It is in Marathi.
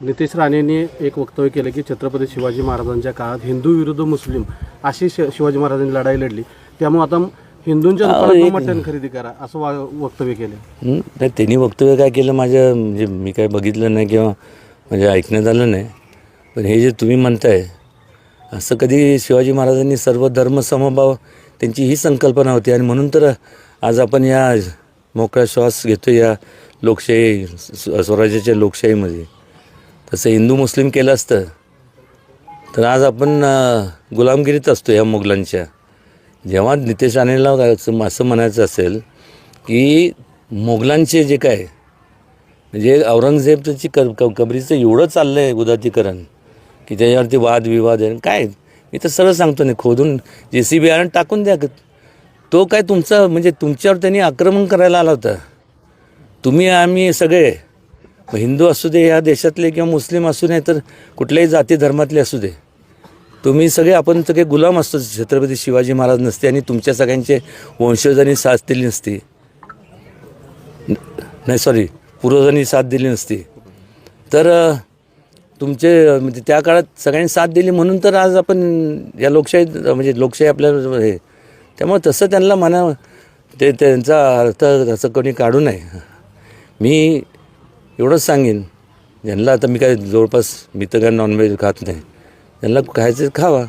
नितेश राणेंनी एक वक्तव्य केलं की छत्रपती शिवाजी महाराजांच्या काळात हिंदू विरुद्ध मुस्लिम अशी शिवाजी महाराजांनी लढाई लढली, त्यामुळे आता हिंदूंच्या दुकानात मटण खरेदी करा असं वक्तव्य केलं. नाही, त्यांनी वक्तव्य काय केलं माझ्या म्हणजे मी काय बघितलं नाही किंवा म्हणजे ऐकण्यात आलं नाही. पण हे जे तुम्ही म्हणताय असं कधी शिवाजी महाराजांनी सर्व धर्म समभाव त्यांची ही संकल्पना होती आणि म्हणून तर आज आपण या मोकळा श्वास घेतो या लोकशाही स्वराज्याच्या लोकशाहीमध्ये. तसं हिंदू मुस्लिम केलं असतं तर आज आपण गुलामगिरीत असतो या मुघलांच्या. जेव्हा नितेश राणेला असं म्हणायचं असेल की मुघलांचे जे काय म्हणजे औरंगजेबची कबरीचं एवढं चाललं आहे उदात्तीकरण की त्याच्यावरती वादविवाद आहे काय. मी तर सरळ सांगतो नाही, खोदून JCB आणून टाकून द्या. तो काय तुमचा म्हणजे तुमच्यावर त्यांनी आक्रमण करायला आला होता. तुम्ही आम्ही सगळे हिंदू असू दे या देशातले किंवा मुस्लिम असू नये तर कुठल्याही जाती धर्मातले असू दे, तुम्ही सगळे आपण सगळे गुलाम असतो. छत्रपती शिवाजी महाराज नसते आणि तुमच्या सगळ्यांचे वंशजांनी साथ दिली नसती, नाही सॉरी पूर्वजांनी साथ दिली नसती तर तुमचे म्हणजे त्या काळात सगळ्यांनी साथ दिली म्हणून तर आज आपण या लोकशाही म्हणजे लोकशाही आपल्याला हे. त्यामुळे तसं त्यांना म्हणा ते त्यांचा अर्थ असं कोणी काढू नये. मी एवढंच सांगेन ज्यांना आता मी काय जवळपास मी तर काय नॉनव्हेज खात नाही, त्यांना खायचं खावा.